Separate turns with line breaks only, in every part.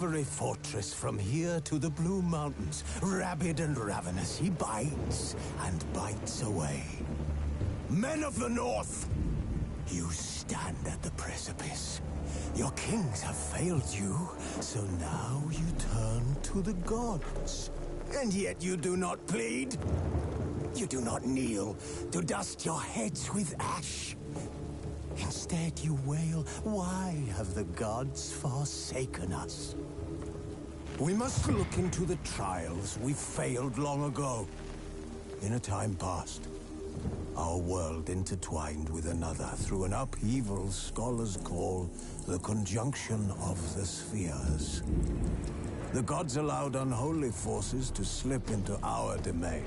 Every fortress from here to the Blue Mountains, rabid and ravenous, he bites and bites away. Men of the North, you stand at the precipice. Your kings have failed you, so now you turn to the gods. And yet you do not plead. You do not kneel to dust your heads with ash. Instead you wail, why have the gods forsaken us? We must look into the trials we failed long ago. In a time past, our world intertwined with another through an upheaval scholars call the conjunction of the spheres. The gods allowed unholy forces to slip into our domain.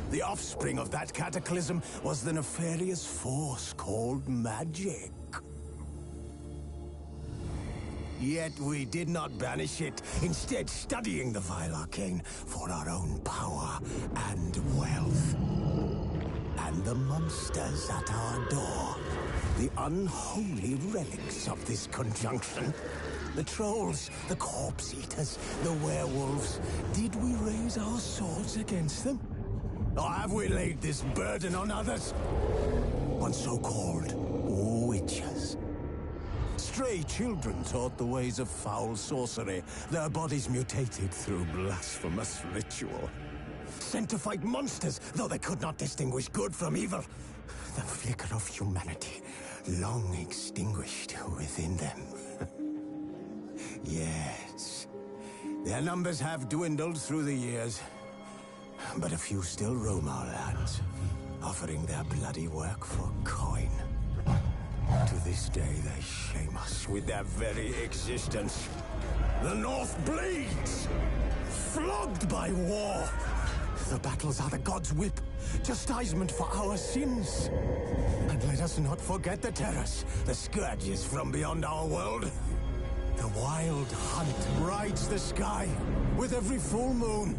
The offspring of that cataclysm was the nefarious force called magic. Yet we did not banish it, instead studying the vile arcane for our own power and wealth. And the monsters at our door, the unholy relics of this conjunction. The trolls, the corpse eaters, the werewolves. Did we raise our swords against them? Or have we laid this burden on others? On so-called witches. Stray children taught the ways of foul sorcery, their bodies mutated through blasphemous ritual. Sent to fight monsters, though they could not distinguish good from evil. The flicker of humanity, long extinguished within them. Yes, their numbers have dwindled through the years, but a few still roam our lands, offering their bloody work for coin. To this day, they shame us with their very existence. The North bleeds, flogged by war. The battles are the gods' whip, chastisement for our sins. And let us not forget the terrors, the scourges from beyond our world. The wild hunt rides the sky with every full moon.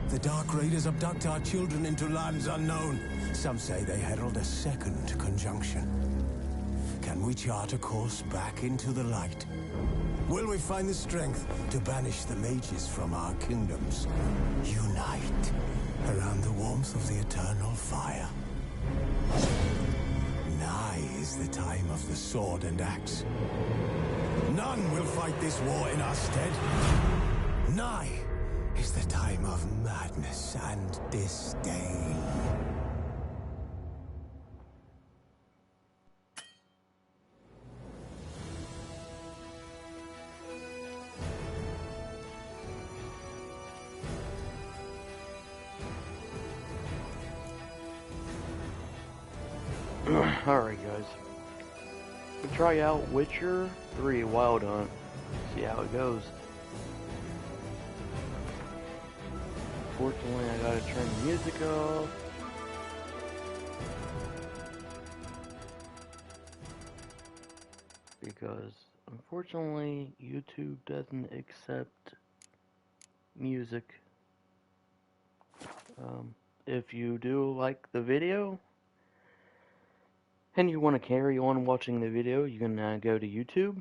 The Dark Raiders abduct our children into lands unknown. Some say they herald a second conjunction. Can we chart a course back into the light? Will we find the strength to banish the mages from our kingdoms? Unite around the warmth of the eternal fire. Nigh is the time of the sword and axe. None will fight this war in our stead. Nigh is the time of madness and disdain.
Alright guys, we'll try out Witcher 3 Wild Hunt, see how it goes. Fortunately I gotta turn the music off. Because unfortunately YouTube doesn't accept music. If you do like the video and you want to carry on watching the video, you can go to YouTube,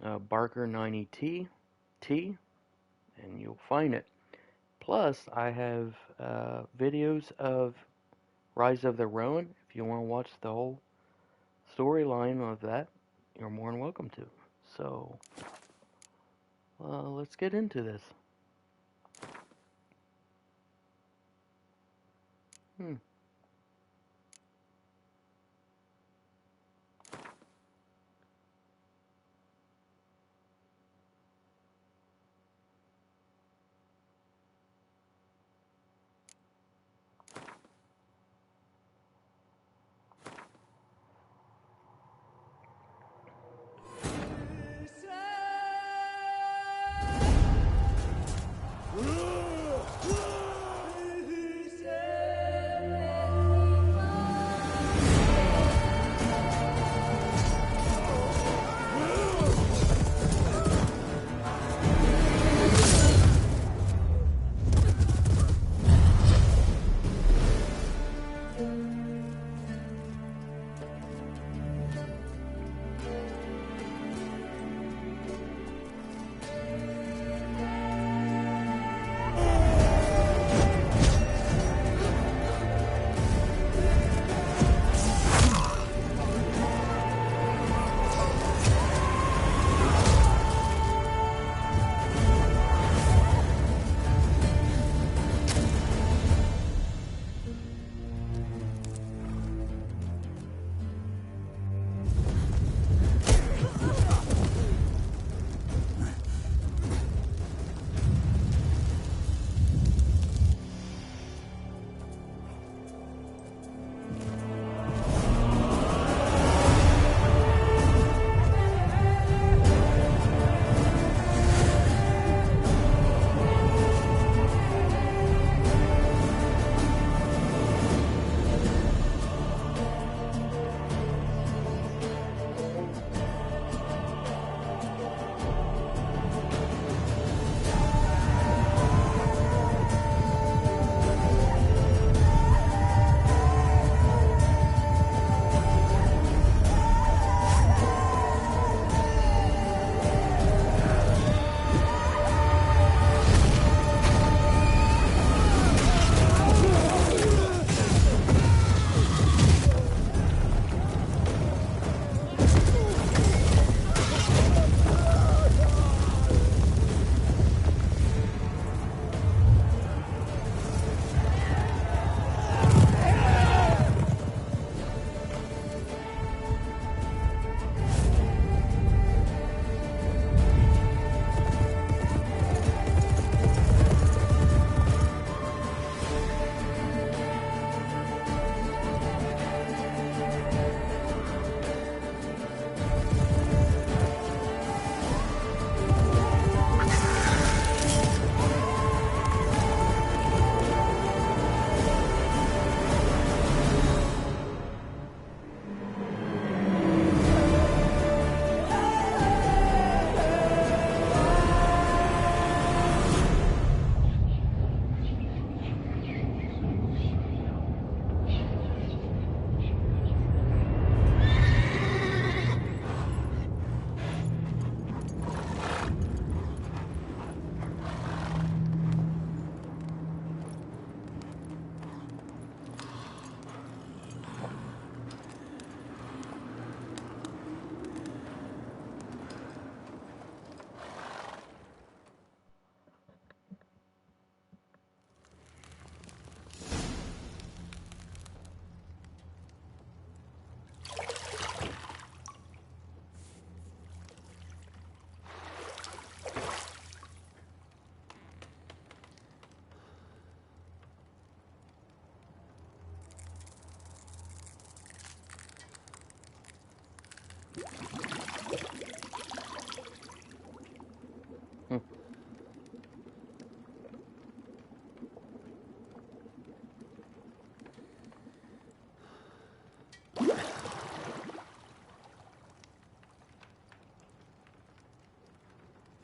Barker90T, and you'll find it. Plus, I have videos of Rise of the Rowan. If you want to watch the whole storyline of that, you're more than welcome to. So, let's get into this.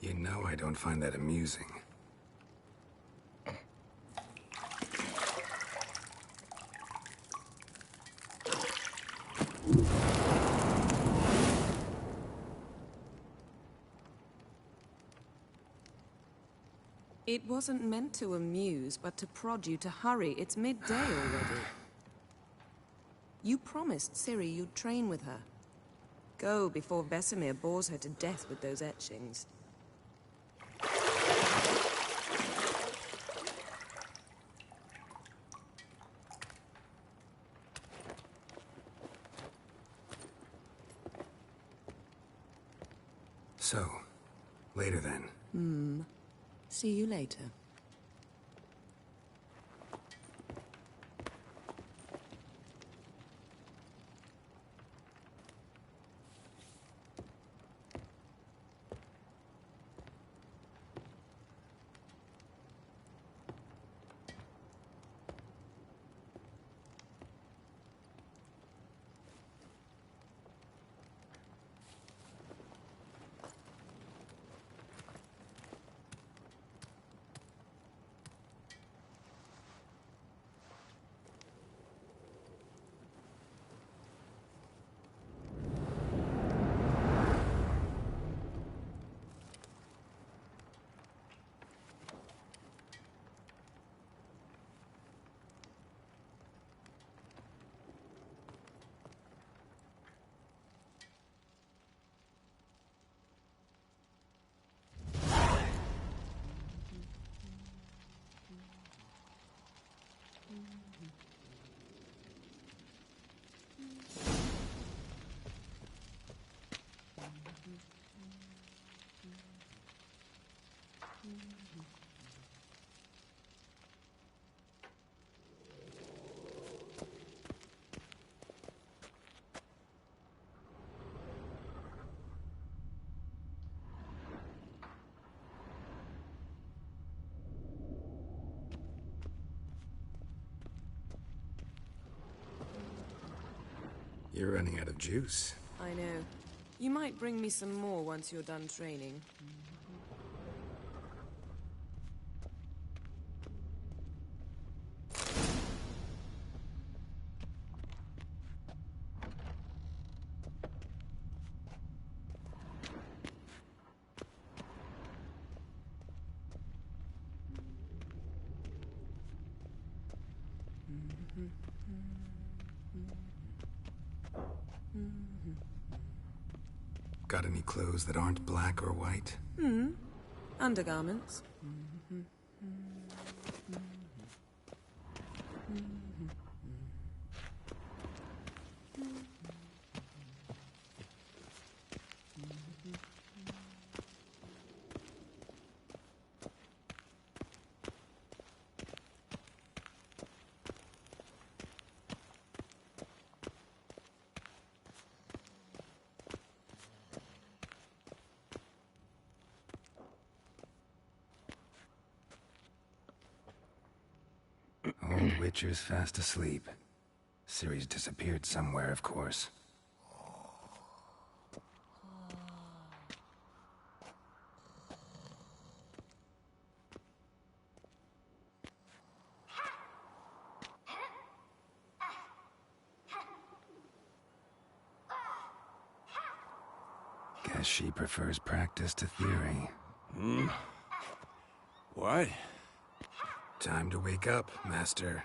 You know I don't find that amusing.
It wasn't meant to amuse, but to prod you to hurry. It's midday already. You promised Ciri you'd train with her. Go before Vesemir bores her to death with those etchings.
So, later then.
See you later.
You're running out of juice.
I know. You might bring me some more once you're done training.
Got any clothes that aren't black or white?
Undergarments.
Old Witcher's fast asleep. Ciri's disappeared somewhere, of course. Guess she prefers practice to theory.
What?
Time to wake up, Master.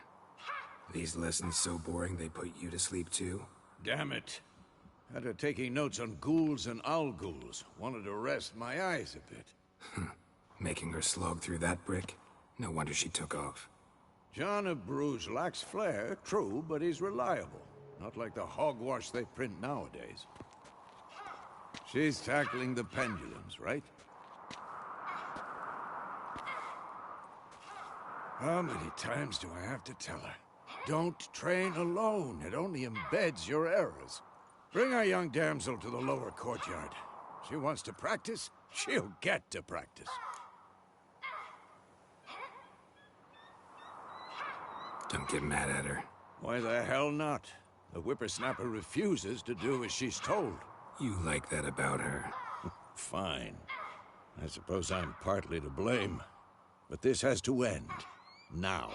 These lessons so boring they put you to sleep too?
Damn it. After taking notes on ghouls and owl-ghouls, wanted to rest my eyes a bit.
Making her slog through that brick? No wonder she took off.
John of Bruges lacks flair, true, but he's reliable. Not like the hogwash they print nowadays. She's tackling the pendulums, right? How many times do I have to tell her? Don't train alone. It only embeds your errors. Bring our young damsel to the lower courtyard. She wants to practice, she'll get to practice.
Don't get mad at her.
Why the hell not? The whippersnapper refuses to do as she's told.
You like that about her.
Fine.
I suppose I'm partly to blame, but this has to end. Now.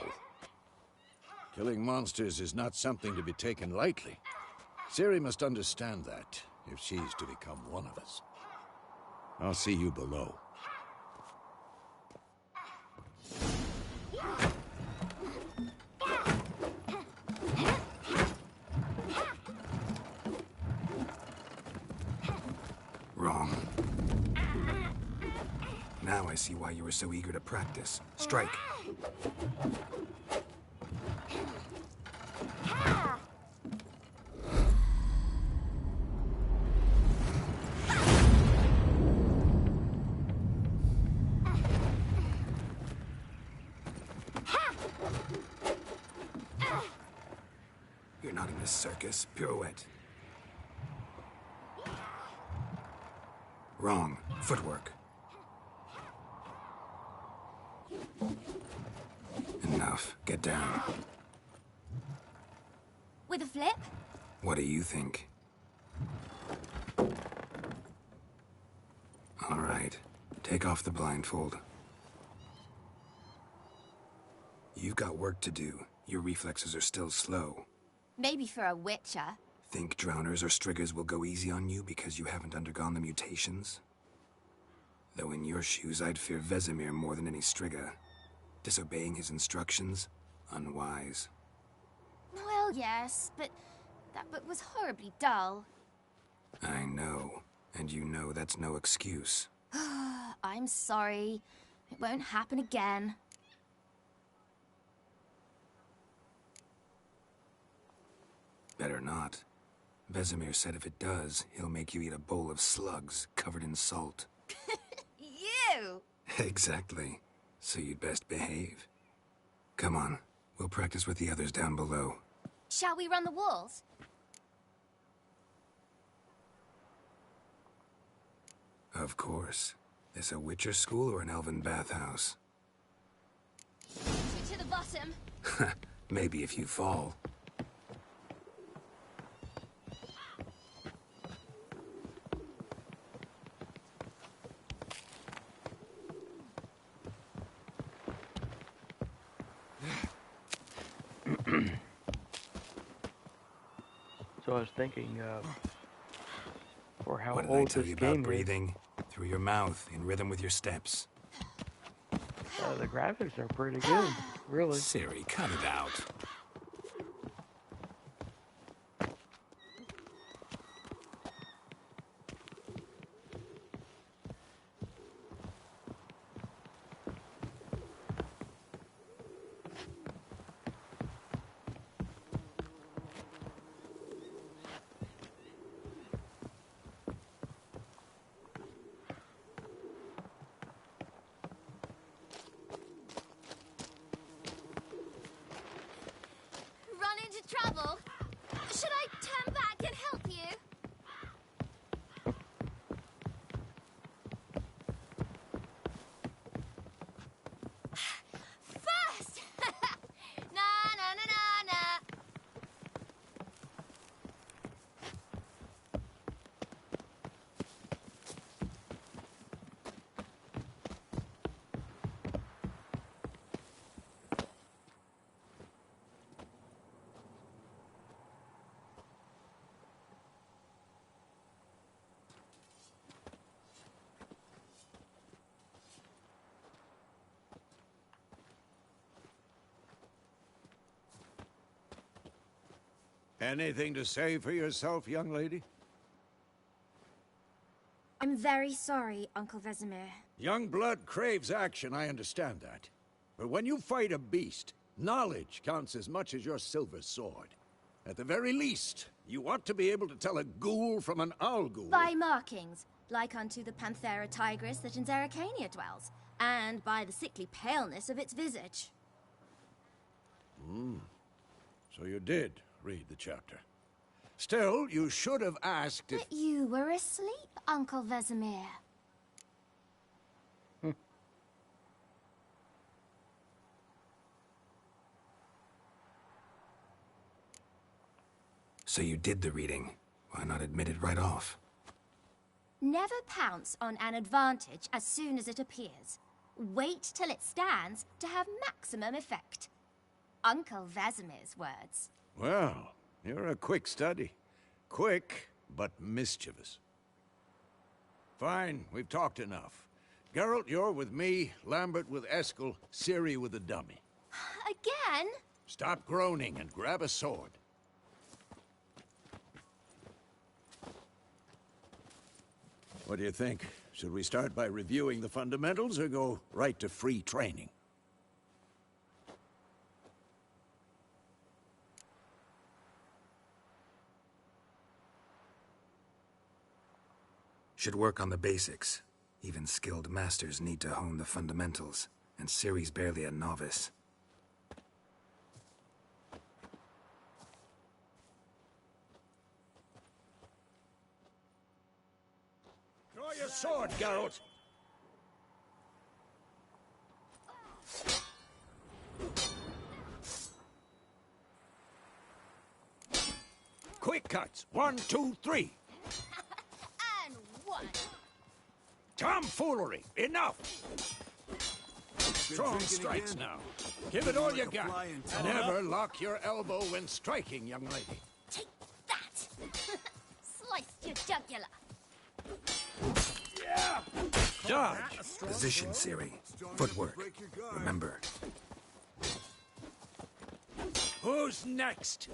Killing monsters is not something to be taken lightly. Ciri must understand that, if she's to become one of us. I'll see you below.
Wrong. Now I see why you were so eager to practice. Strike. You're not in a circus. Pirouette. Wrong. Footwork. Enough. Get down.
With a flip?
What do you think? All right. Take off the blindfold. You've got work to do. Your reflexes are still slow.
Maybe for a witcher.
Think drowners or striggers will go easy on you because you haven't undergone the mutations? Though in your shoes, I'd fear Vesemir more than any strigger. Disobeying his instructions? Unwise.
Well, yes, but that book was horribly dull.
I know. And you know that's no excuse.
I'm sorry. It won't happen again.
Better not. Vesemir said if it does, he'll make you eat a bowl of slugs covered in salt.
You!
Exactly. So you'd best behave. Come on. We'll practice with the others down below.
Shall we run the walls?
Of course. This a Witcher school or an elven bathhouse?
To the bottom.
Maybe if you fall.
So I was thinking, for how
What did I
old
tell
this
you
game
about breathing? Through your mouth, in rhythm with your steps.
is, the graphics are pretty good, really.
Ciri, cut it out.
Run into trouble? Should I turn back and help you? First! Na na na na na.
Anything to say for yourself, young lady?
I'm very sorry, Uncle Vesemir.
Young blood craves action, I understand that. But when you fight a beast, knowledge counts as much as your silver sword. At the very least, you ought to be able to tell a ghoul from an owl ghoul.
By markings, like unto the Panthera tigris that in Zerrikania dwells, and by the sickly paleness of its visage.
So you did read the chapter. Still, you should have asked if...
But you were asleep, Uncle Vesemir.
So you did the reading. Why not admit it right off?
Never pounce on an advantage as soon as it appears. Wait till it stands to have maximum effect. Uncle Vesemir's words.
Well, you're a quick study. Quick, but mischievous. Fine, we've talked enough. Geralt, you're with me, Lambert with Eskel, Ciri with the dummy.
Again?
Stop groaning and grab a sword. What do you think? Should we start by reviewing the fundamentals or go right to free training?
Should work on the basics. Even skilled masters need to hone the fundamentals, and Ciri's barely a novice.
Draw your sword, Geralt! Quick cuts! 1, 2, 3!
And 1.
Tomfoolery! Enough! Strong strikes now. Give it all you got. Never lock your elbow when striking, young lady.
Take that! Sliced your jugular.
Dodge!
Position, Ciri. Footwork. Remember.
Who's next?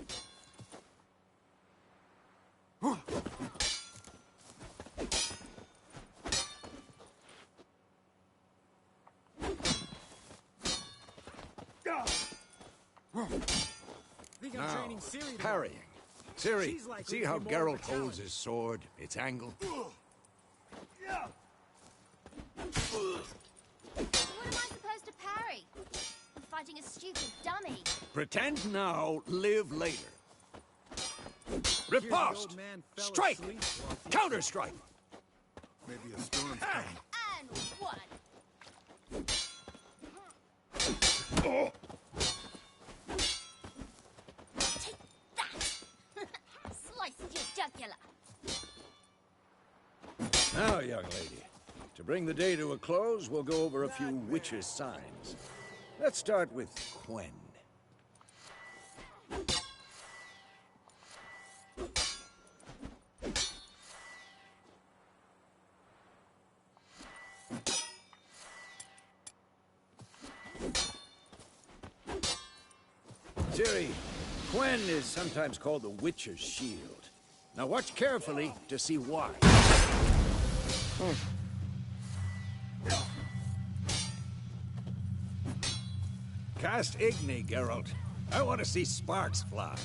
Now, parrying. Ciri, see how Geralt holds his sword, its angle?
What am I supposed to parry? I'm fighting a stupid dummy.
Pretend now, live later. Riposte! Strike! Counter-strike!
Maybe a storm's coming.
And 1. Take that! Sliced your jugular.
Now, young lady, to bring the day to a close, we'll go over a few witches' signs. Let's start with Quen. Ciri, Quen is sometimes called the Witcher's Shield. Now watch carefully to see why. Cast Igni, Geralt. I want to see sparks fly.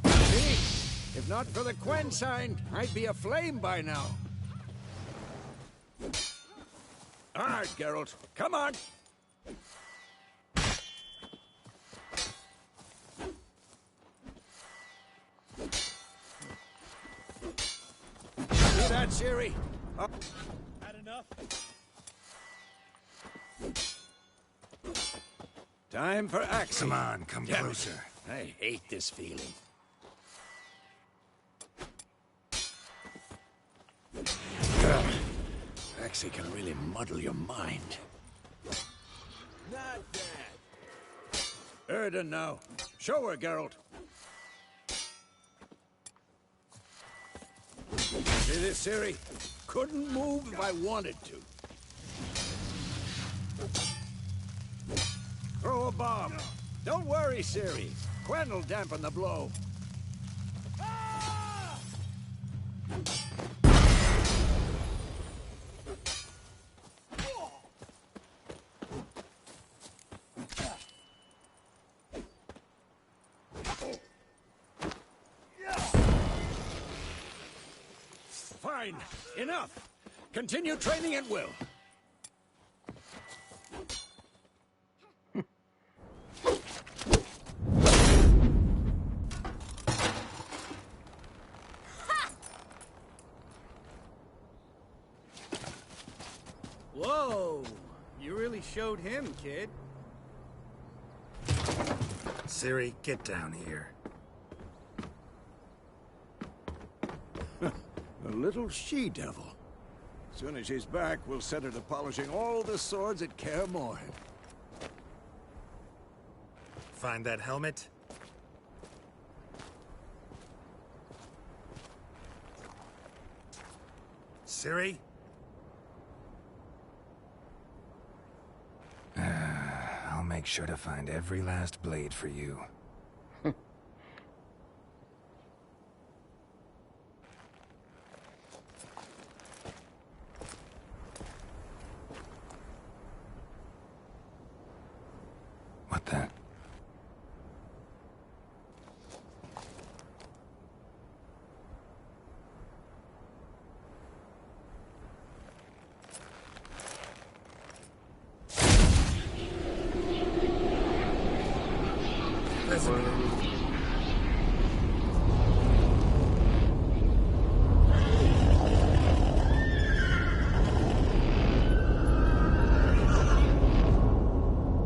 See? If not for the Quen sign, I'd be aflame by now. All right, Geralt. Come on. See that, Ciri? Up.
Had enough?
Time for action.
Come on, come
Damn it.
closer.
I hate this feeling. Axie can really muddle your mind.
Not bad.
Erden now. Show her, Geralt. See this, Ciri? Couldn't move if I wanted to. Throw a bomb. Don't worry, Ciri. Quen will dampen the blow. Fine. Enough. Continue training at will.
Whoa! You really showed him, kid.
Ciri, get down here.
A little she-devil. As soon as she's back, we'll set her to polishing all the swords at Kaer Morhen.
Find that helmet? Ciri?
I'll make sure to find every last blade for you. What the?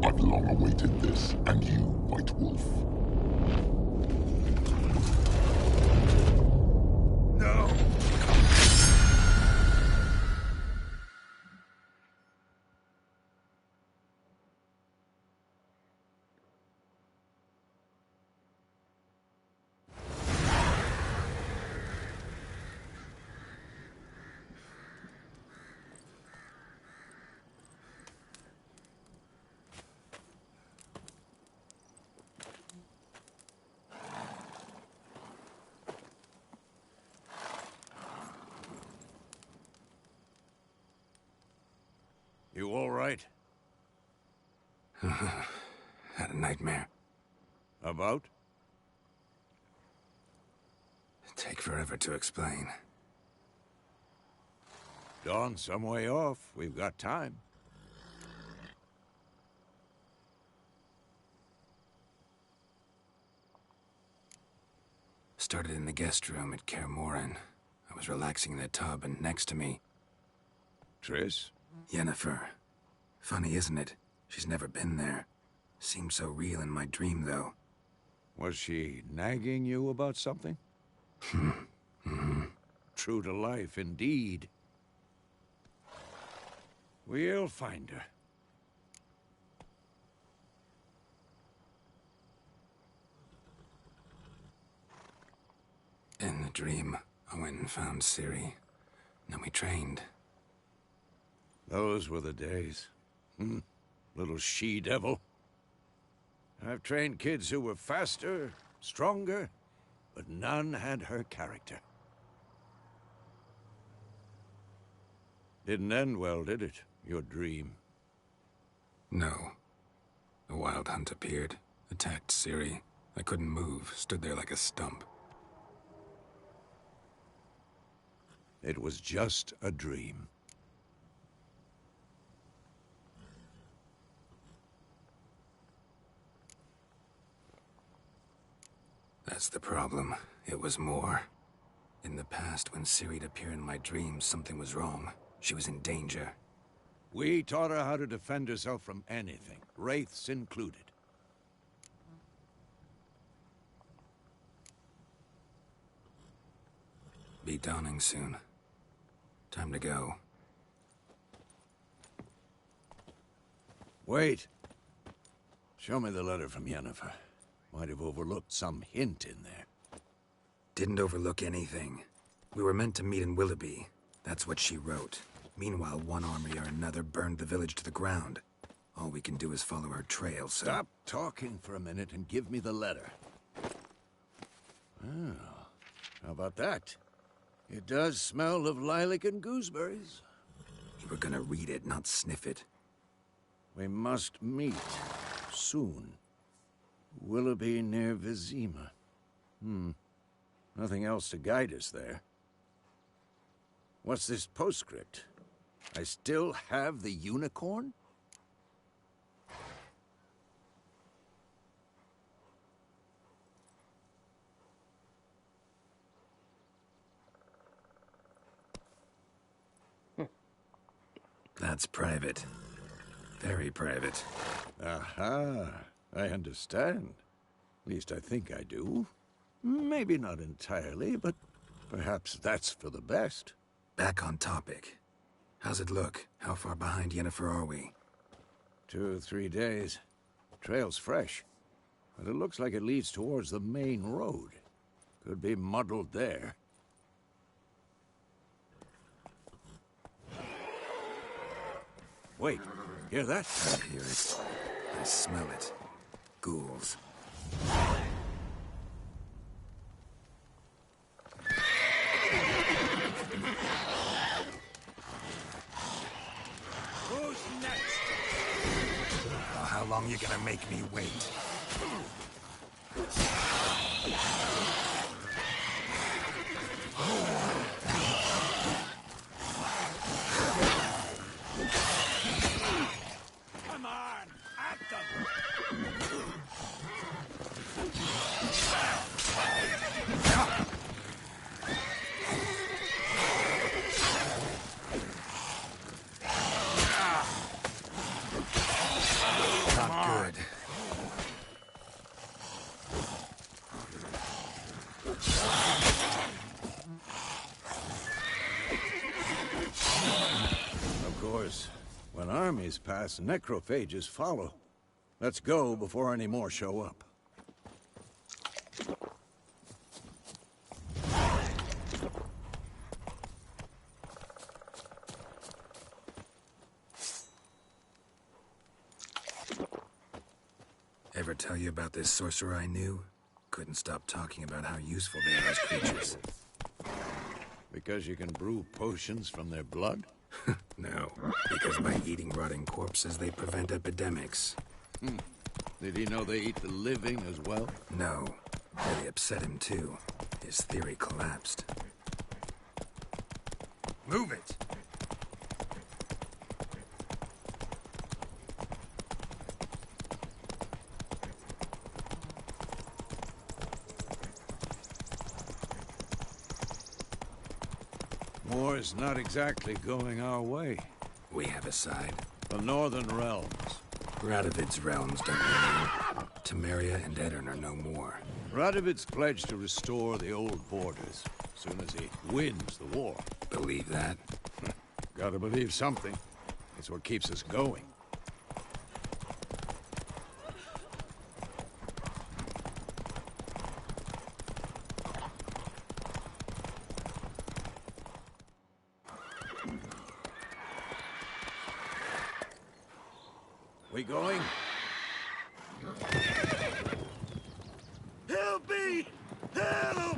I've long awaited this, and you, White Wolf.
No!
You all right?
Had a nightmare.
About?
Take forever to explain.
Dawn's some way off. We've got time.
Started in the guest room at Kaer Morhen. I was relaxing in the tub, and next to me,
Triss?
Yennefer. Funny, isn't it? She's never been there. Seemed so real in my dream, though.
Was she nagging you about something? True to life, indeed. We'll find her.
In the dream, I went and found Ciri. Then we trained.
Those were the days. Little she-devil. I've trained kids who were faster, stronger, but none had her character. Didn't end well, did it? Your dream?
No. A wild hunt appeared, attacked Ciri. I couldn't move, stood there like a stump.
It was just a dream.
That's the problem. It was more. In the past, when Ciri'd appear in my dreams, something was wrong. She was in danger.
We taught her how to defend herself from anything, wraiths included.
Be dawning soon. Time to go.
Wait. Show me the letter from Yennefer. Might have overlooked some hint in there.
Didn't overlook anything. We were meant to meet in Willoughby. That's what she wrote. Meanwhile, one army or another burned the village to the ground. All we can do is follow her trail, so...
Stop talking for a minute and give me the letter. Oh, how about that? It does smell of lilac and gooseberries.
You were gonna read it, not sniff it.
We must meet. Soon. Willoughby near Vizima. Nothing else to guide us there. What's this postscript? I still have the unicorn?
That's private. Very private.
Aha, I understand. At least I think I do. Maybe not entirely, but Perhaps that's for the best.
Back on topic. How's it look? How far behind Yennefer are we?
2 or 3 days. Trail's fresh, but it looks like it leads towards the main road. Could be muddled there. Wait, hear that?
I hear it. I smell it. Ghouls.
Who's next?
Well, how long you gonna make me wait?
Come on, at them!
Not good.
Of course, when armies pass, necrophages follow. Let's go before any more show up.
Ever tell you about this sorcerer I knew? Couldn't stop talking about how useful they are as creatures.
Because you can brew potions from their blood?
No, because by eating rotting corpses, they prevent epidemics.
Did he know they eat the living as well?
No, really upset him too. His theory collapsed. Move it!
War's not exactly going our way.
We have a side.
The Northern Realms.
Radovid's realms don't remain. Temeria and Edirn are no more.
Radovid's pledged to restore the old borders as soon as he wins the war.
Believe that?
Gotta believe something. It's what keeps us going. We going?
Help me! Help!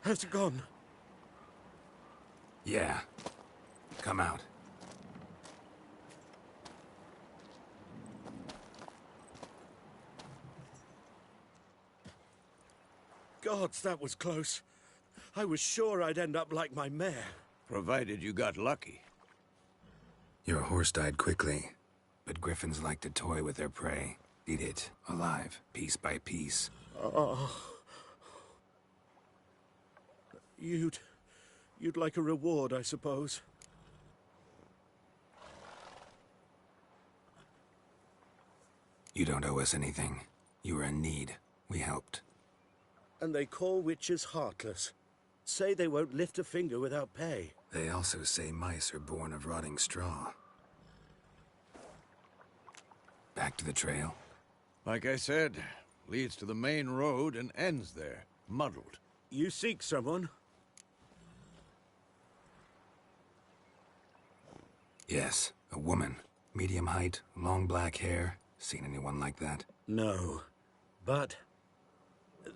Has it gone?
Yeah. Come out.
Gods, that was close. I was sure I'd end up like my mare.
Provided you got lucky.
Your horse died quickly, but griffins like to toy with their prey. Eat it, alive, piece by piece.
Oh. You'd like a reward, I suppose.
You don't owe us anything. You were in need. We helped.
And they call witches heartless. Say they won't lift a finger without pay.
They also say mice are born of rotting straw. Back to the trail.
Like I said, leads to the main road and ends there, muddled.
You seek someone?
Yes, a woman. Medium height, long black hair. Seen anyone like that?
No. But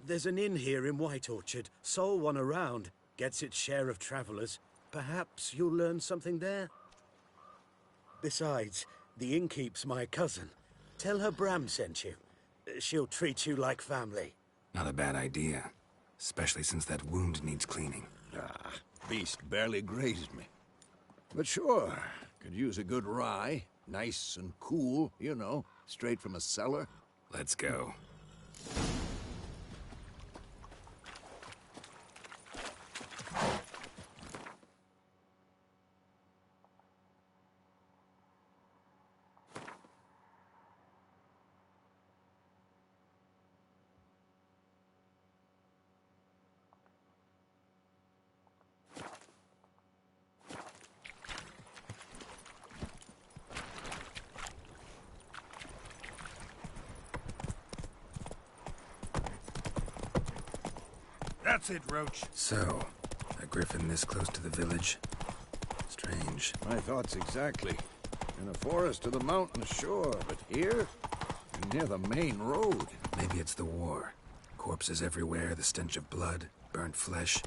there's an inn here in White Orchard. Sole one around. Gets its share of travelers. Perhaps you'll learn something there. Besides, the innkeep's my cousin. Tell her Bram sent you. She'll treat you like family.
Not a bad idea. Especially since that wound needs cleaning.
Ah, beast barely grazed me. But sure, could use a good rye. Nice and cool, you know, straight from a cellar.
Let's go.
That's it, Roach.
So, a griffin this close to the village? Strange.
My thoughts exactly. In a forest to the mountain shore, but here? Near the main road.
Maybe it's the war. Corpses everywhere, the stench of blood, burnt flesh.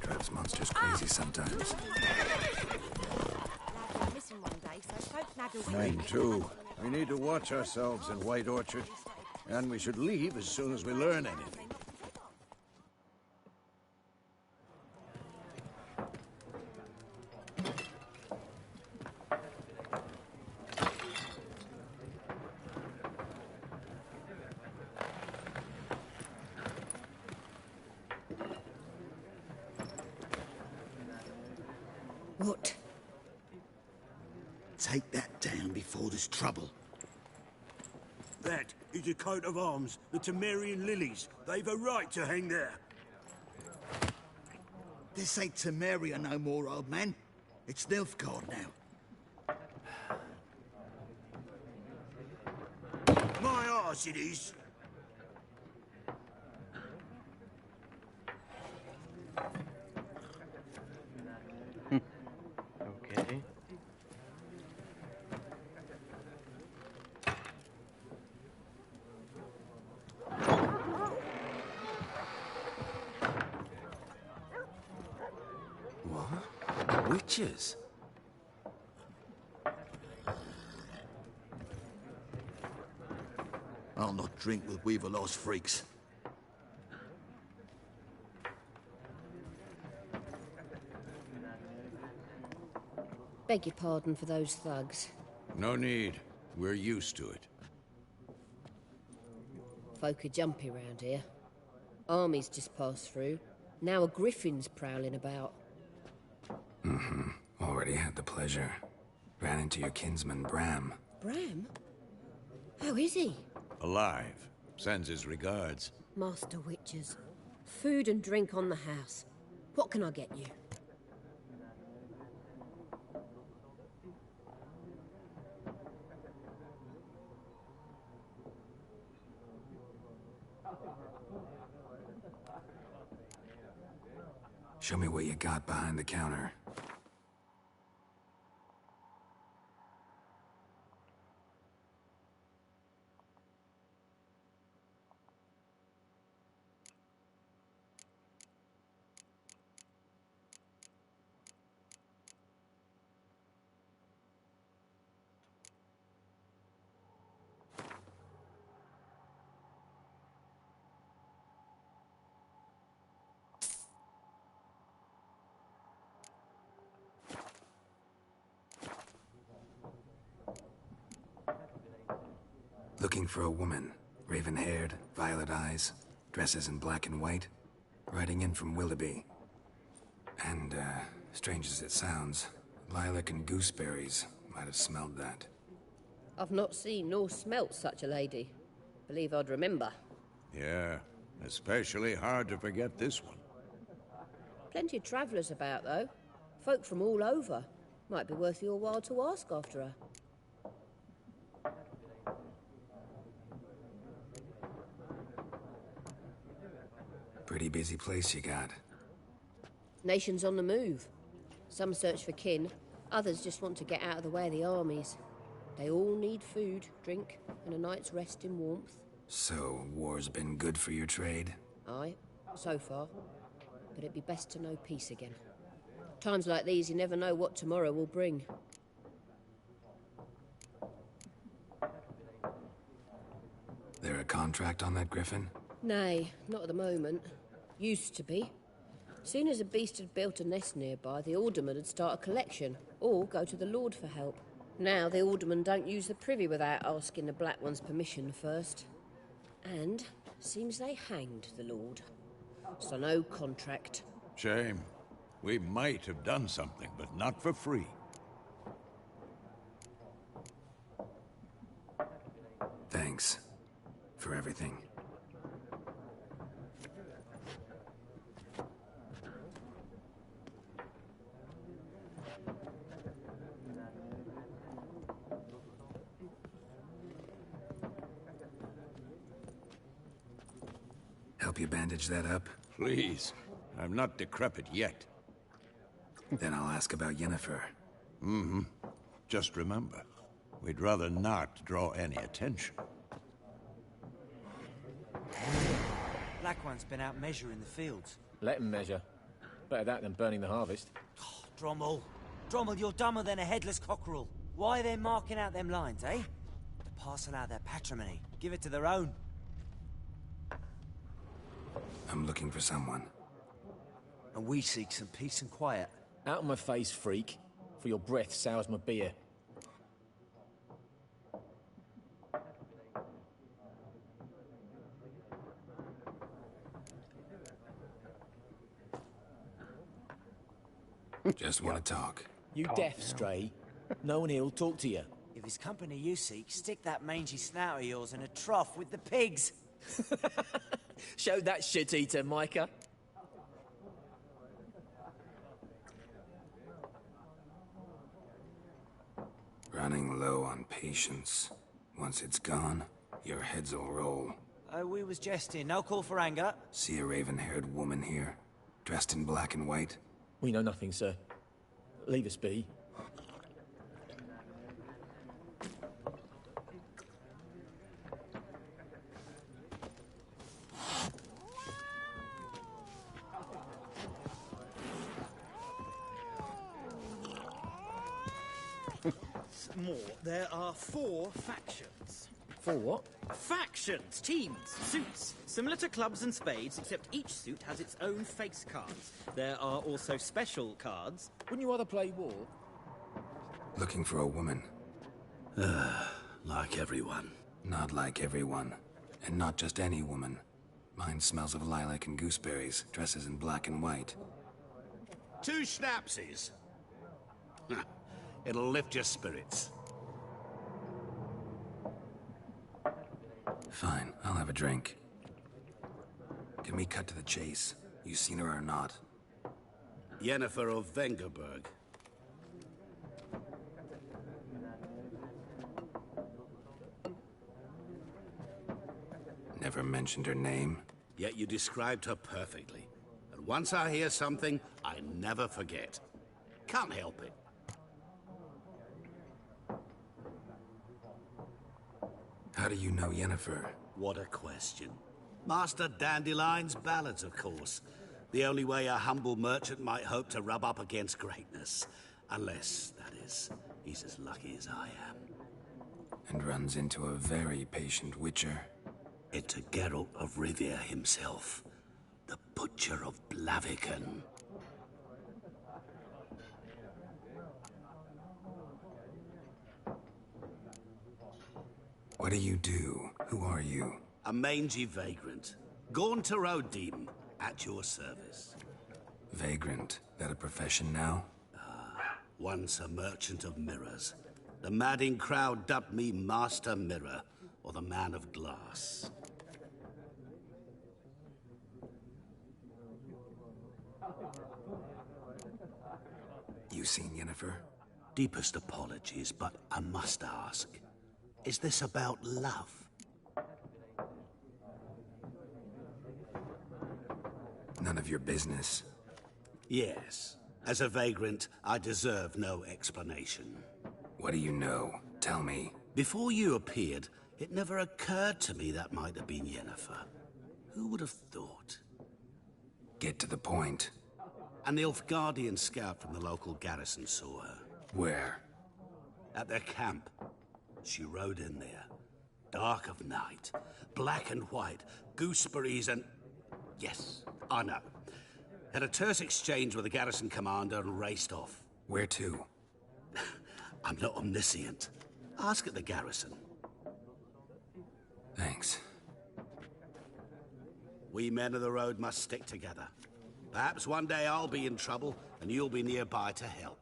Drives monsters crazy sometimes.
Mine too. We need to watch ourselves in White Orchard. And we should leave as soon as we learn anything.
What?
Take that down before there's trouble.
That is a coat of arms, the Temerian lilies. They've a right to hang there.
This ain't Temeria no more, old man. It's Nilfgaard now.
My arse it is.
Okay.
What? Witches?
I'll not drink with Weaverlost freaks.
Beg your pardon for those thugs.
No need. We're used to it.
Folk are jumpy round here. Armies just passed through. Now a griffin's prowling about.
Mm-hmm. Already had the pleasure. Ran into your kinsman, Bram.
Bram? How is he?
Alive. Sends his regards.
Master Witches. Food and drink on the house. What can I get you?
Show me what you got behind the counter. Looking for a woman. Raven-haired, violet eyes, dresses in black and white. Riding in from Willoughby. And, strange as it sounds, lilac and gooseberries might have smelled that.
I've not seen nor smelt such a lady. Believe I'd remember.
Yeah, especially hard to forget this one.
Plenty of travellers about, though. Folk from all over. Might be worth your while to ask after her.
Pretty busy place you got.
Nations on the move. Some search for kin, others just want to get out of the way of the armies. They all need food, drink, and a night's rest in warmth.
So, war's been good for your trade?
Aye, so far. But it'd be best to know peace again. Times like these, you never know what tomorrow will bring.
There a contract on that griffin?
Nay, not at the moment. Used to be. Soon as a beast had built a nest nearby, the alderman would start a collection, or go to the Lord for help. Now the aldermen don't use the privy without asking the Black One's permission first. And seems they hanged the Lord. So no contract.
Shame. We might have done something, but not for free.
Thanks. For everything. Help you bandage that up?
Please. I'm not decrepit yet.
Then I'll ask about Yennefer.
Mm-hmm. Just remember, we'd rather not draw any attention.
Black One's been out measuring the fields.
Let him measure. Better that than burning the harvest.
Oh, Drommel. Drommel, you're dumber than a headless cockerel. Why are they marking out them lines, eh? To parcel out their patrimony. Give it to their own.
I'm looking for someone.
And we seek some peace and quiet.
Out of my face, freak. For your breath sours my beer.
Just want to talk.
You deaf, Stray? No one here'll talk to you.
If it's company you seek, stick that mangy snout of yours in a trough with the pigs.
Show that shit-eater, Micah.
Running low on patience. Once it's gone, your heads will roll.
We was jesting. No call for anger.
See a raven-haired woman here, dressed in black and white?
We know nothing, sir. Leave us be.
More. There are 4 factions.
4 what?
Factions, teams, suits. Similar to clubs and spades, except each suit has its own face cards. There are also special cards.
Wouldn't you rather play war?
Looking for a woman.
Like everyone.
Not like everyone. And not just any woman. Mine smells of lilac and gooseberries, dresses in black and white.
2 schnapsies. It'll lift your spirits.
Fine, I'll have a drink. Can we cut to the chase? You seen her or not?
Yennefer of Vengerberg.
Never mentioned her name?
Yet you described her perfectly. And once I hear something, I never forget. Can't help it.
How do you know Yennefer?
What a question. Master Dandelion's ballads, of course. The only way a humble merchant might hope to rub up against greatness. Unless, that is, he's as lucky as I am.
And runs into a very patient witcher.
Into Geralt of Rivia himself. The Butcher of Blaviken.
What do you do? Who are you?
A mangy vagrant. Gaunter O'Deem, at your service.
Vagrant? That a profession now?
Once a merchant of mirrors. The madding crowd dubbed me Master Mirror, or the Man of Glass.
You seen Yennefer?
Deepest apologies, but I must ask. Is this about love?
None of your business.
Yes. As a vagrant, I deserve no explanation.
What do you know? Tell me.
Before you appeared, It never occurred to me that might have been Yennefer. Who would have thought?
Get to the point.
An Nilfgaardian scout from the local garrison saw her.
Where?
At their camp. She rode in there. Dark of night. Black and white. Gooseberries and... Yes, I know. Had a terse exchange with the garrison commander and raced off.
Where to?
I'm not omniscient. Ask at the garrison.
Thanks.
We men of the road must stick together. Perhaps one day I'll be in trouble and you'll be nearby to help.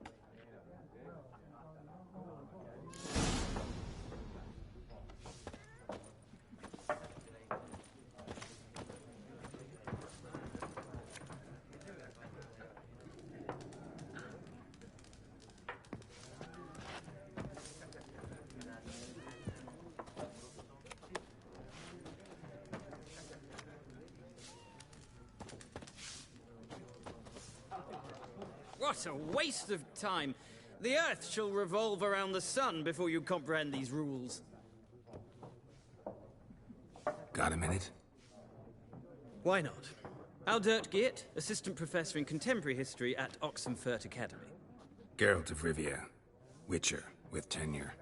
What a waste of time! The Earth shall revolve around the sun before you comprehend these rules.
Got a minute?
Why not? Aldert Geert, Assistant Professor in Contemporary History at Oxenfurt Academy.
Geralt of Rivia. Witcher, with tenure.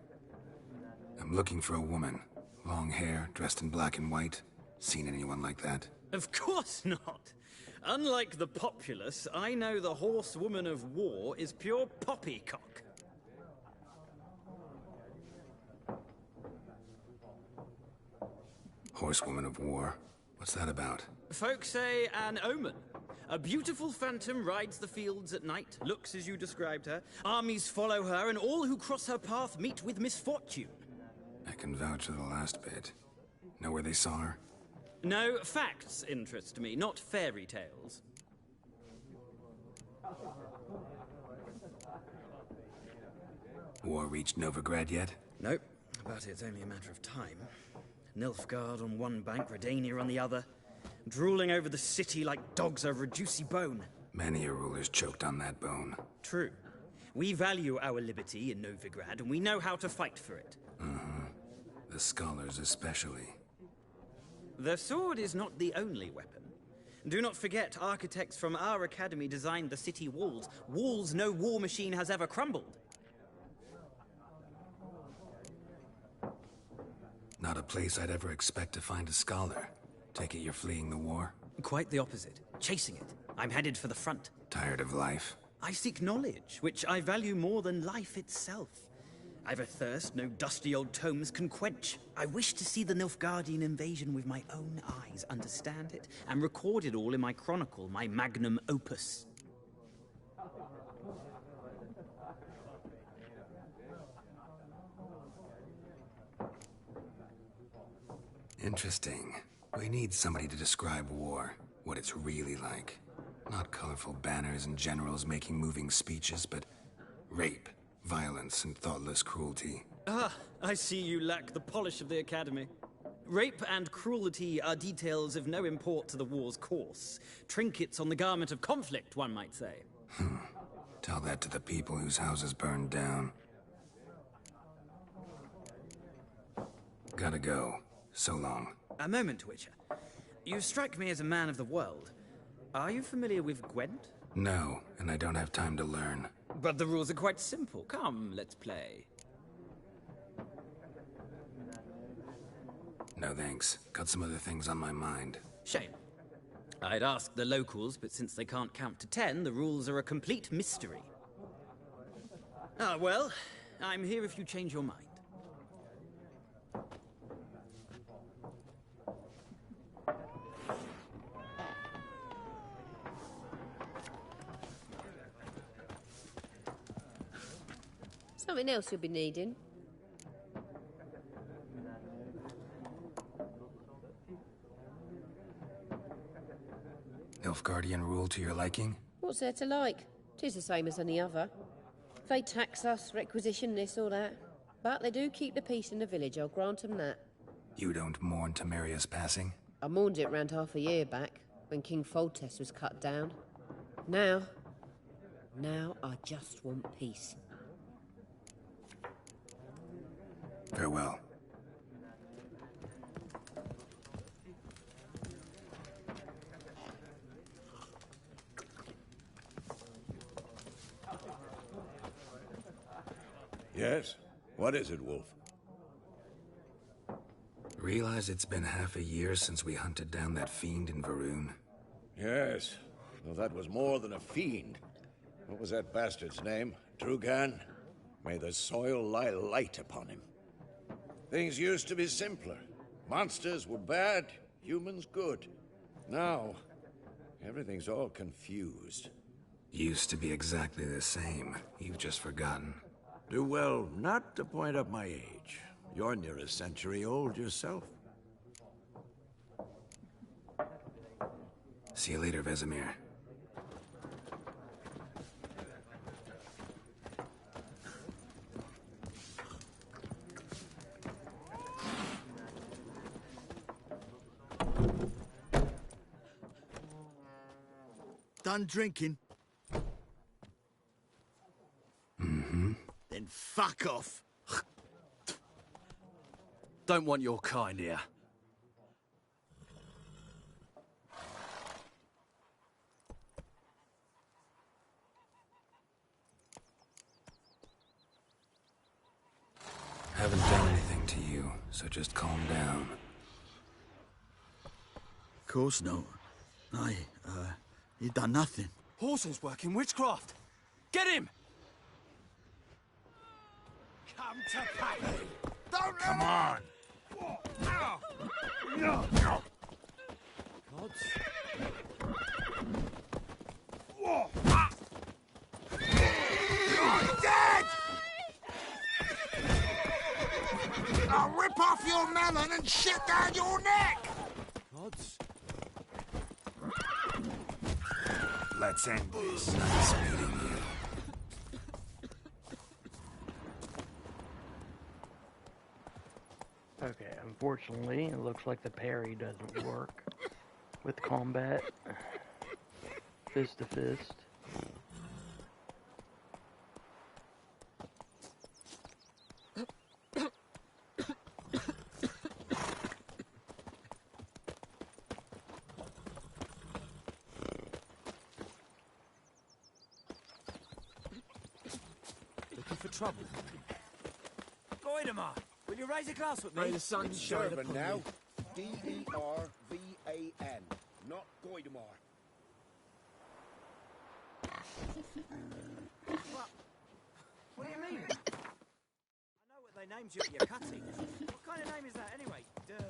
I'm looking for a woman. Long hair, dressed in black and white. Seen anyone like that?
Of course not! Unlike the populace, I know the horsewoman of war is pure poppycock.
Horsewoman of war? What's that about?
Folk say an omen. A beautiful phantom rides the fields at night, looks as you described her. Armies follow her, and all who cross her path meet with misfortune.
I can vouch for the last bit. Know where they saw her?
No, facts interest me, not fairy tales.
War reached Novigrad yet?
Nope, but it's only a matter of time. Nilfgaard on one bank, Redania on the other, drooling over the city like dogs over a juicy bone.
Many a ruler's choked on that bone.
True. We value our liberty in Novigrad, and we know how to fight for it.
The scholars especially.
The sword is not the only weapon. Do not forget, architects from our academy designed the city walls. Walls no war machine has ever crumbled.
Not a place I'd ever expect to find a scholar. Take it you're fleeing the war?
Quite the opposite. Chasing it. I'm headed for the front.
Tired of life?
I seek knowledge, which I value more than life itself. I've a thirst no dusty old tomes can quench. I wish to see the Nilfgaardian invasion with my own eyes, understand it, and record it all in my chronicle, my magnum opus.
Interesting. We need somebody to describe war, what it's really like. Not colorful banners and generals making moving speeches, but rape, violence, and thoughtless cruelty.
Ah, I see you lack the polish of the Academy. Rape and cruelty are details of no import to the war's course. Trinkets on the garment of conflict, one might say.
Tell that to the people whose houses burned down. Gotta go. So long.
A moment, Witcher. You strike me as a man of the world. Are you familiar with Gwent?
No, and I don't have time to learn.
But the rules are quite simple. Come, let's play.
No thanks. Got some other things on my mind.
Shame. I'd ask the locals, but since they can't count to 10, the rules are a complete mystery. Ah, well, I'm here if you change your mind.
Something else you'll be needing.
Nilfgaardian rule to your liking?
What's there to like? 'Tis the same as any other. They tax us, requisition this or that. But they do keep the peace in the village, I'll grant 'em that.
You don't mourn Temeria's passing?
I mourned it round half a year back, when King Foltest was cut down. Now I just want peace.
Farewell.
Yes? What is it, Wolf?
Realize it's been half a year since we hunted down that fiend in Varun?
Yes. Well, that was more than a fiend. What was that bastard's name? Drugan? May the soil lie light upon him. Things used to be simpler. Monsters were bad, humans good. Now, everything's all confused.
Used to be exactly the same. You've just forgotten.
Do well not to point up my age. You're near a century old yourself.
See you later, Vesemir.
Done drinking?
Mm-hmm.
Then fuck off. Don't want your kind here.
Haven't done anything to you, so just calm down.
Of course not. He done nothing.
Horses working witchcraft. Get him!
Come to Paddy!
Don't come on!
Gods.
You're dead! I'll rip off your melon and shit down your neck!
Gods.
Let's end this.
Nice meeting you.
Okay, unfortunately, it looks like the parry doesn't work with combat. Fist to fist.
Looking for trouble? Goidemar, will you raise a glass with me?
May the sun shine
Servant
upon
now.
you.
D-E-R-V-A-N. Not Goidemar.
What do you mean? I know what they named you at your cutting. What kind of name is that anyway? Durban.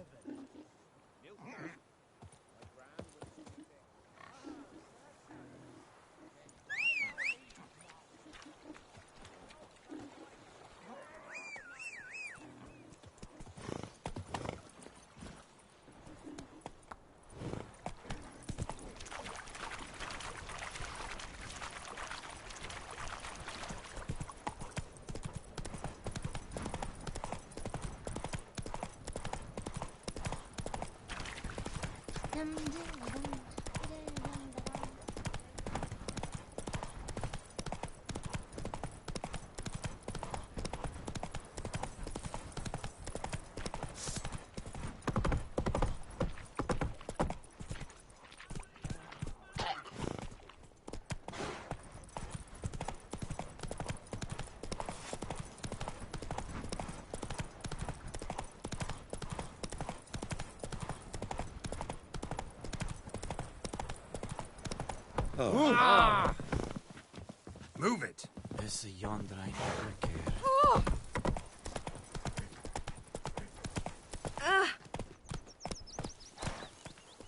Oh.
Ah! Move it.
This is yonder ain't care.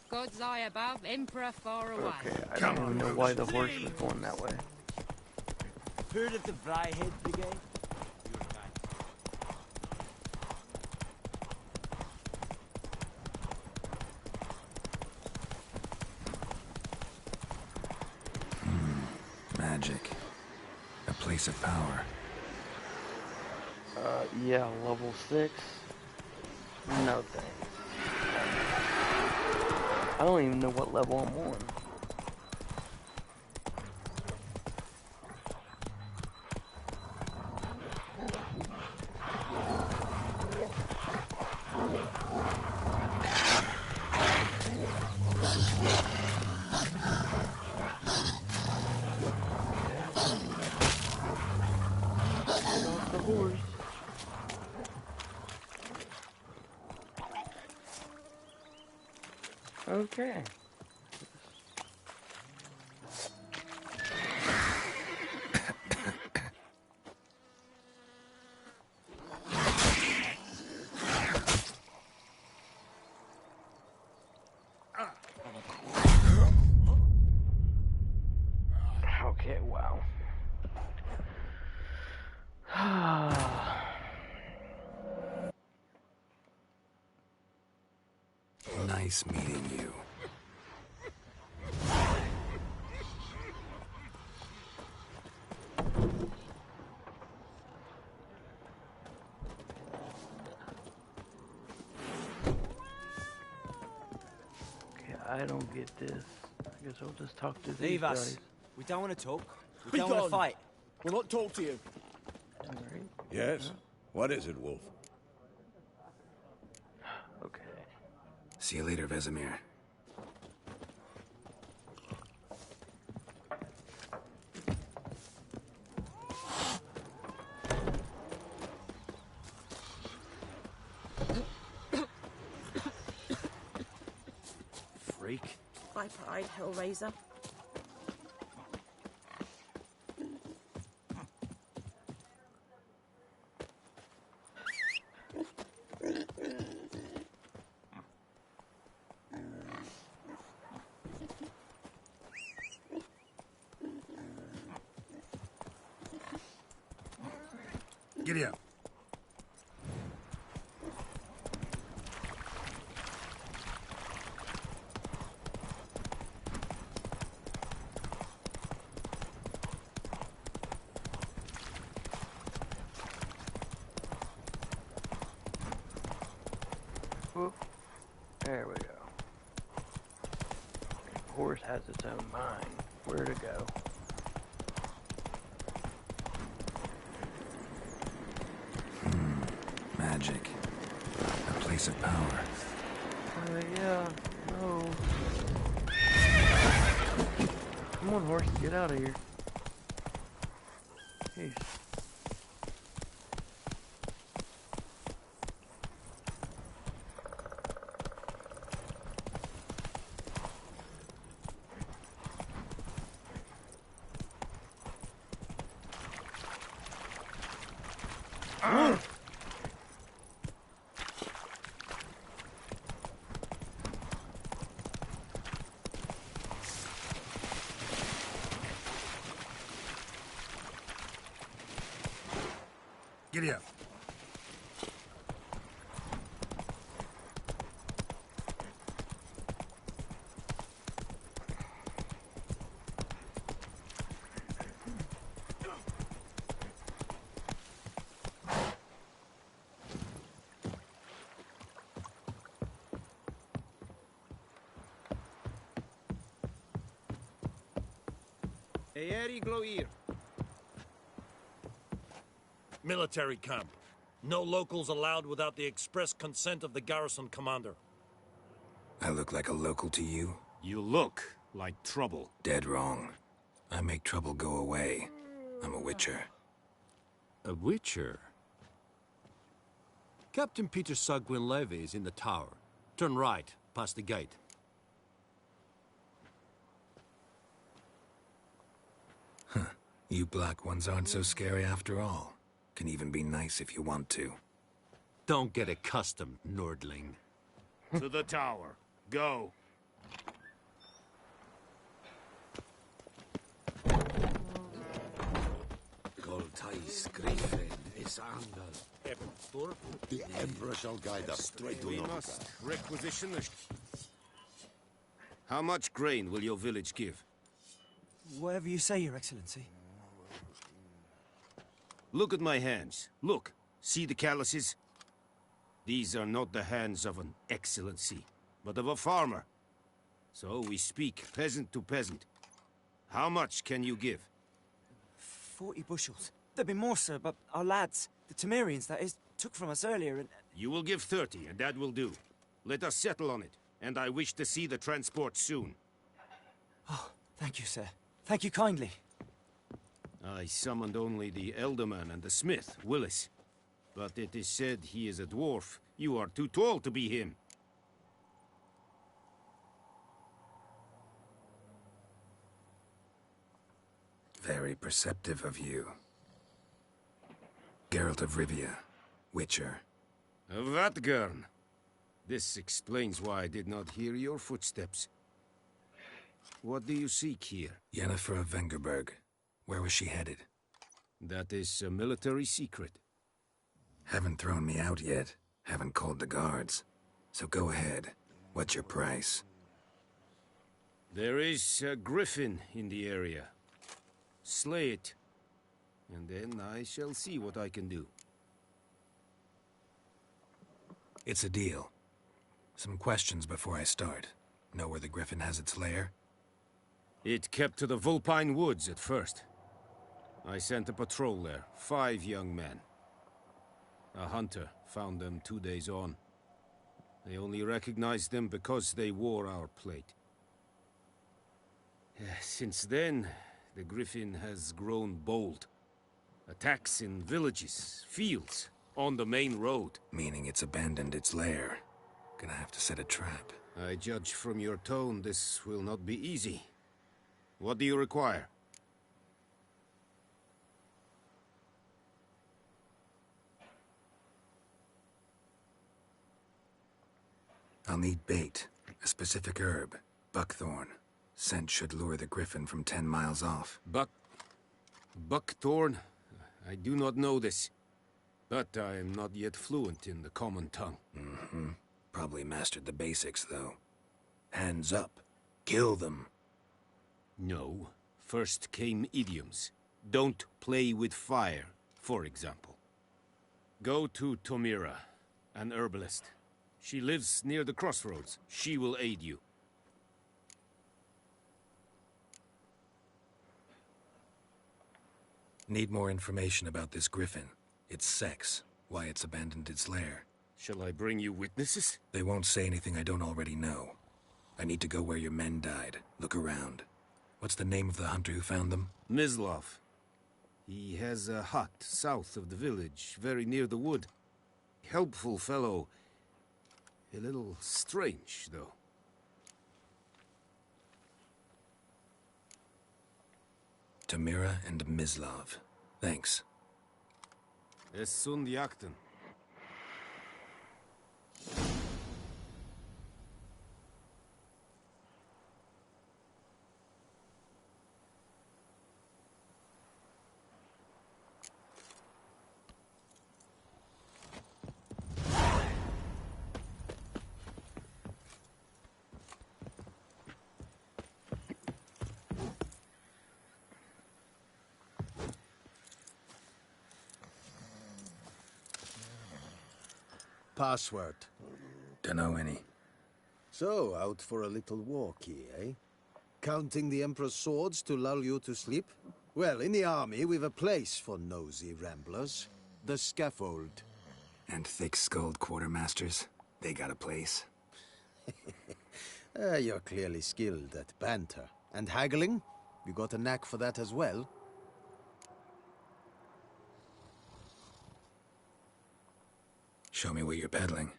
God's eye above, Emperor far away.
Okay, I don't even know why the horse was going that way.
Heard of the Flyhead Brigade?
Magic. A place of power.
Yeah, level 6. No thanks. I don't even know what level I'm on. Off the horse. Okay. Okay, wow.
Nice meeting you.
Okay, I don't get this. I guess I'll just talk to these
Leave
guys.
us. We don't want to talk. We
Be
don't want to
gone.
fight.
We'll not talk to you.
Alright.
Yes? What is it, Wolf?
Okay.
See you later, Vesemir.
Freak.
Viper-eyed Hellraiser.
Giddy up.
Whoop. There we go. Horse has its own mind. Where to go?
Magic. A place of power.
Yeah, no. Come on, horse, get out of here. Jeez.
Giddy up.
Eeri Gloir.
Military camp. No locals allowed without the express consent of the garrison commander.
I look like a local to you?
You look like trouble.
Dead wrong. I make trouble go away. I'm a witcher.
A witcher? Captain Peter Sagwin Levy is in the tower. Turn right, past the gate.
Huh. You black ones aren't so scary after all. Can even be nice if you want to.
Don't get accustomed, Nordling.
To the tower. Go.
Goltais Griffin is Angel.
The Emperor shall guide us straight to
We
Nottingham.
must requisition the... How much grain will your village give?
Whatever you say, Your Excellency.
Look at my hands. Look. See the calluses? These are not the hands of an excellency, but of a farmer. So we speak peasant to peasant. How much can you give?
40 bushels. There'd be more, sir, but our lads, the Temerians, that is, took from us earlier and...
You will give 30, and that will do. Let us settle on it, and I wish to see the transport soon.
Oh, thank you, sir. Thank you kindly.
I summoned only the Elderman and the smith, Willis. But it is said he is a dwarf. You are too tall to be him.
Very perceptive of you. Geralt of Rivia, Witcher.
Vatgern. This explains why I did not hear your footsteps. What do you seek here?
Yennefer of Vengerberg. Where was she headed?
That is a military secret.
Haven't thrown me out yet. Haven't called the guards. So go ahead. What's your price?
There is a griffin in the area. Slay it. And then I shall see what I can do.
It's a deal. Some questions before I start. Know where the griffin has its lair?
It kept to the Vulpine Woods at first. I sent a patrol there, 5 young men. A hunter found them 2 days on. They only recognized them because they wore our plate. Since then, the griffin has grown bold. Attacks in villages, fields, on the main road.
Meaning it's abandoned its lair. Gonna have to set a trap.
I judge from your tone this will not be easy. What do you require?
I'll need bait, a specific herb, buckthorn. Scent should lure the griffin from 10 miles off.
Buckthorn? I do not know this. But I am not yet fluent in the common tongue.
Mm-hmm. Probably mastered the basics, though. Hands up. Kill them.
No. First came idioms. Don't play with fire, for example. Go to Tomira, an herbalist. She lives near the crossroads. She will aid you.
Need more information about this griffin. Its sex, why it's abandoned its lair.
Shall I bring you witnesses?
They won't say anything I don't already know. I need to go where your men died. Look around. What's the name of the hunter who found them?
Mislav. He has a hut south of the village, very near the wood. Helpful fellow. A little strange, though.
Tomira and Mislav. Thanks.
Es sunt jakten.
Password.
Dunno any.
So, out for a little walkie, eh? Counting the Emperor's swords to lull you to sleep? Well, in the army, we've a place for nosy ramblers. The scaffold.
And thick-skulled quartermasters. They got a place.
You're clearly skilled at banter. And haggling? You got a knack for that as well?
Show me what you're peddling.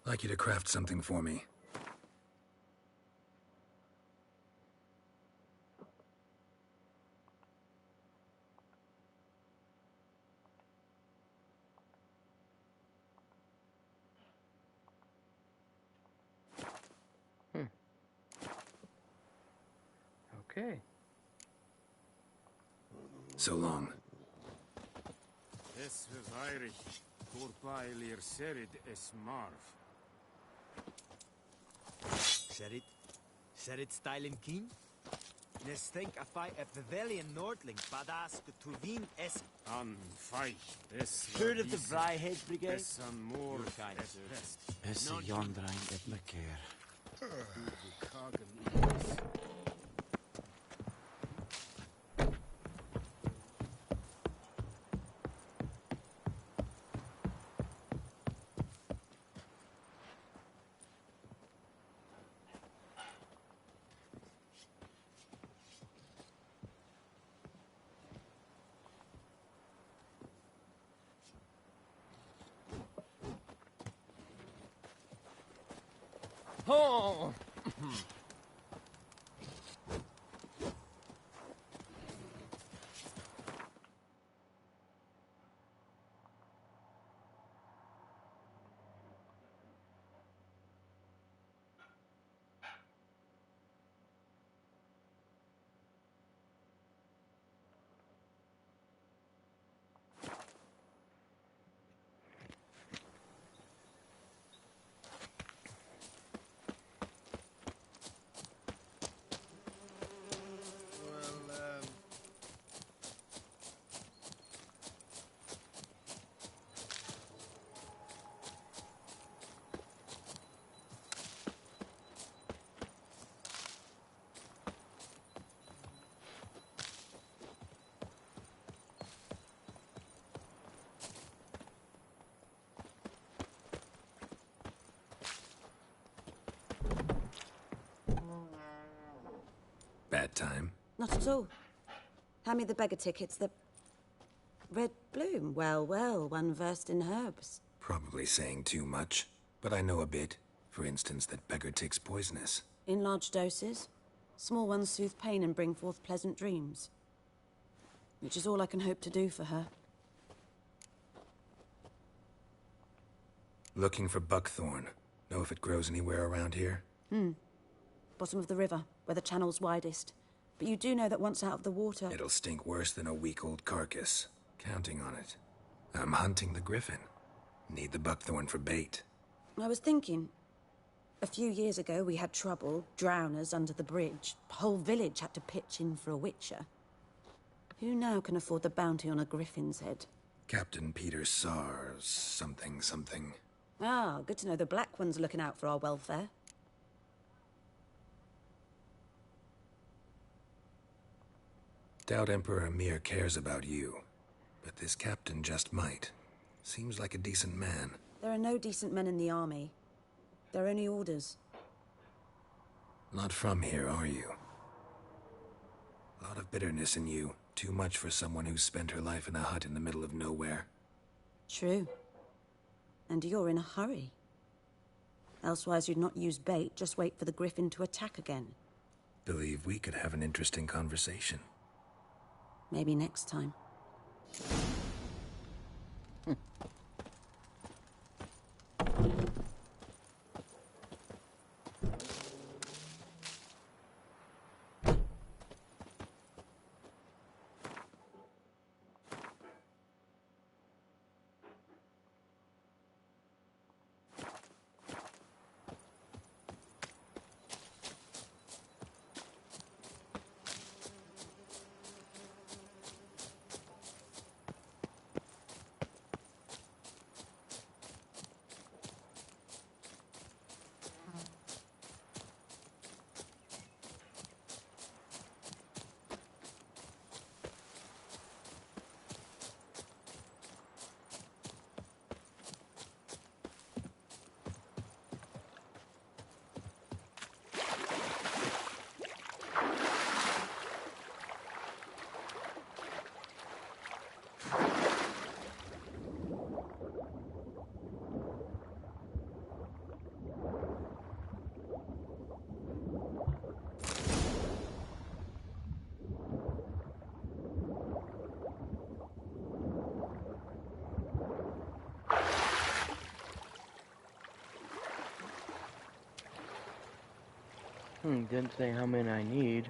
Like you to craft something for me.
Okay.
So long.
Es Irish. Corpailir serid es marv.
Serid stylen keen? Nes think a fight at Pavilion Nordling, badass Tuvin es
An fight. Es
Heard of the Vryheid Brigade?
Es an more
kind
es best.
Es a yondrain et lekker.
Oh.
Bad time?
Not at all. Hand me the beggar tickets, the... Red Bloom. Well, well, one versed in herbs.
Probably saying too much, but I know a bit. For instance, that beggar tick's poisonous.
In large doses. Small ones soothe pain and bring forth pleasant dreams. Which is all I can hope to do for her.
Looking for buckthorn. Know if it grows anywhere around here?
Bottom of the river, where the channel's widest. But you do know that once out of the water...
It'll stink worse than a week-old carcass. Counting on it. I'm hunting the griffin. Need the buckthorn for bait.
I was thinking... A few years ago, we had trouble, drowners under the bridge. The whole village had to pitch in for a witcher. Who now can afford the bounty on a griffin's head?
Captain Peter Sars, something.
Ah, good to know the Black One's looking out for our welfare.
Doubt Emperor Emhyr cares about you, but this captain just might. Seems like a decent man.
There are no decent men in the army. They're only orders.
Not from here, are you? A lot of bitterness in you. Too much for someone who's spent her life in a hut in the middle of nowhere.
True. And you're in a hurry. Elsewise you'd not use bait, just wait for the griffin to attack again.
Believe we could have an interesting conversation.
Maybe next time.
Didn't say how many I need.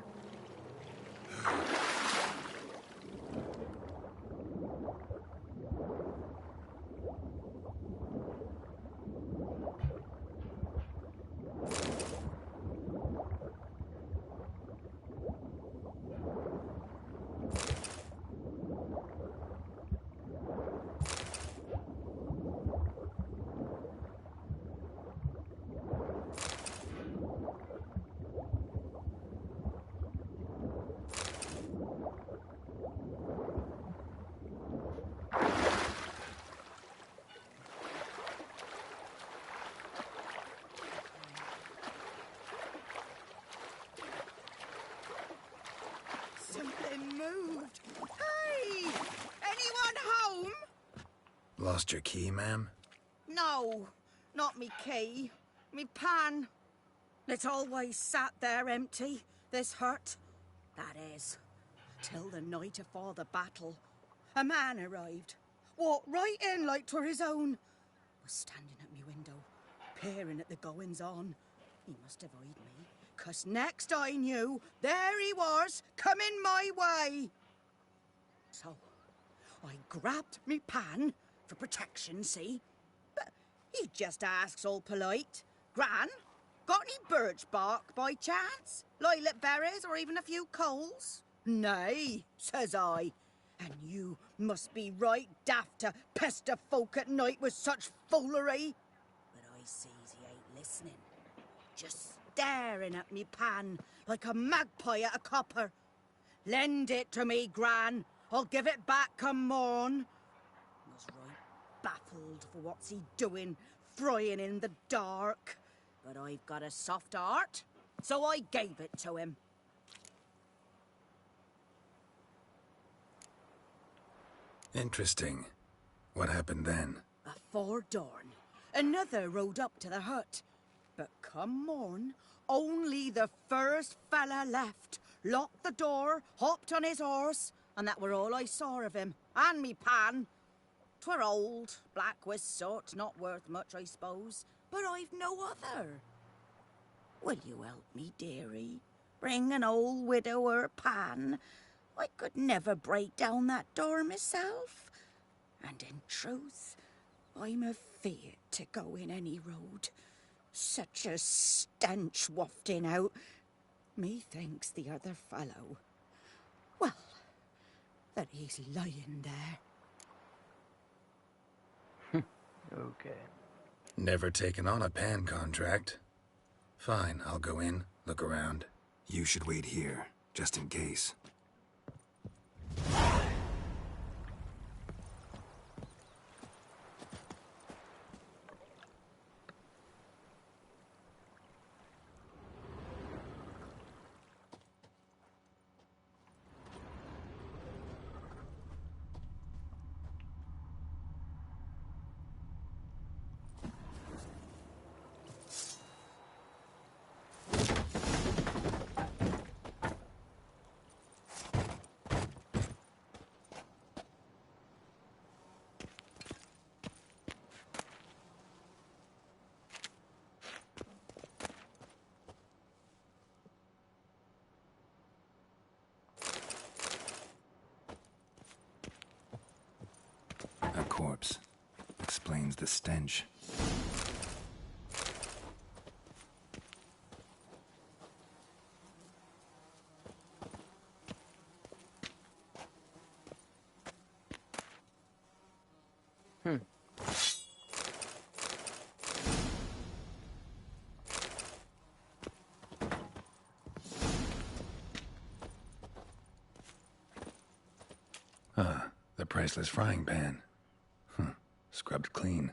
Moved. Hey! Anyone home?
Lost your key, ma'am?
No, not me key. Me pan.
It's always sat there empty, this hut. That is, till the night afore the battle. A man arrived, walked right in like 'twere his own. Was standing at me window, peering at the goings-on. He must have eyed me, 'cause next I knew, there he was, coming my way. So, I grabbed me pan, for protection, see? But he just asks all polite, Gran, got any birch bark by chance? Lilac berries or even a few coals? Nay, says I. And you must be right daft to pester folk at night with such foolery. But I sees he ain't listening. Just staring at me pan like a magpie at a copper. Lend it to me, Gran. I'll give it back come morn. Was right baffled for what's he doing, frying in the dark. But I've got a soft heart, so I gave it to him.
Interesting. What happened then?
Afore dawn, another rode up to the hut. But come morn, only the first fella left, locked the door, hopped on his horse, and that were all I saw of him, and me pan. 'Twere old, black with soot, not worth much, I suppose, but I've no other. Will you help me, dearie? Bring an old widower pan? I could never break down that door myself. And in truth, I'm afeard to go in any road. Such a stench wafting out. Methinks the other fellow, well, that he's lying there.
Okay.
Never taken on a pan contract. Fine, I'll go in, look around. You should wait here, just in case. A corpse. Explains the stench. The priceless frying pan. Scrubbed clean.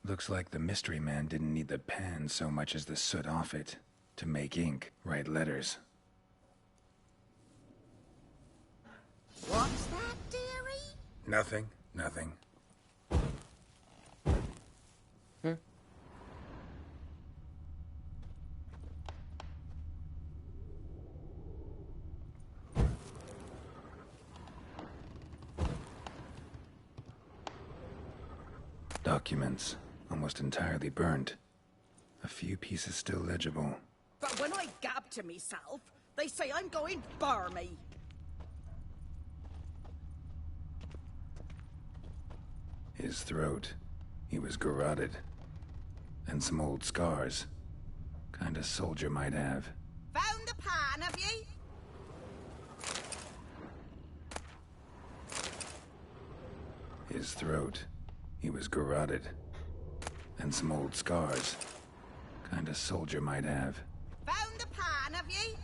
Looks like the mystery man didn't need the pan so much as the soot off it to make ink, write letters.
What's that, dearie?
Nothing. Documents, almost entirely burnt. A few pieces still legible.
But when I gab to myself, they say I'm going barmy.
His throat. He was garroted. And some old scars. Kind a soldier might have.
Found the pan, have ye?
His throat. He was garroted. And some old scars. Kind a soldier might have.
Found the pan, have ye?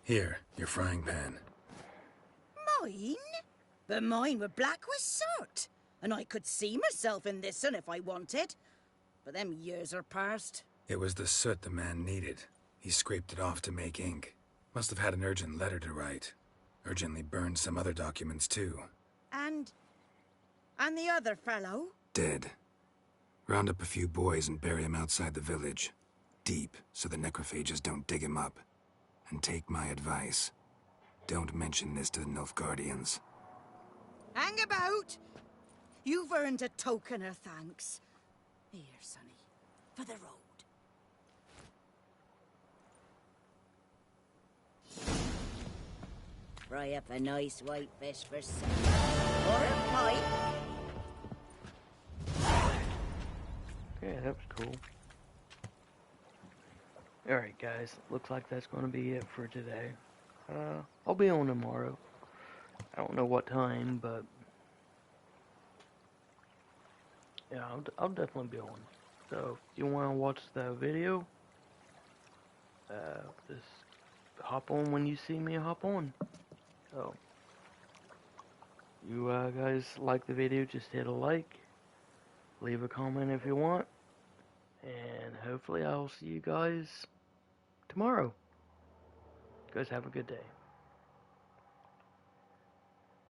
Here, your frying pan.
Mine? But mine were black with soot. And I could see myself in this one if I wanted. But them years are past.
It was the soot the man needed. He scraped it off to make ink. Must have had an urgent letter to write. Urgently burned some other documents, too.
And the other fellow?
Dead. Round up a few boys and bury him outside the village. Deep, so the necrophages don't dig him up. And take my advice. Don't mention this to the Nilfgaardians.
Hang about! You've earned a token of thanks. Here, sonny, for the road.
Fry up a nice white fish for supper. Or a pipe.
Okay, that was cool. Alright guys, looks like that's going to be it for today. I'll be on tomorrow. I don't know what time, but yeah, I'll definitely be on. So if you want to watch the video, just hop on when you see me hop on. So you guys like the video, just hit a like, leave a comment if you want, and hopefully I'll see you guys tomorrow. You guys have a good day.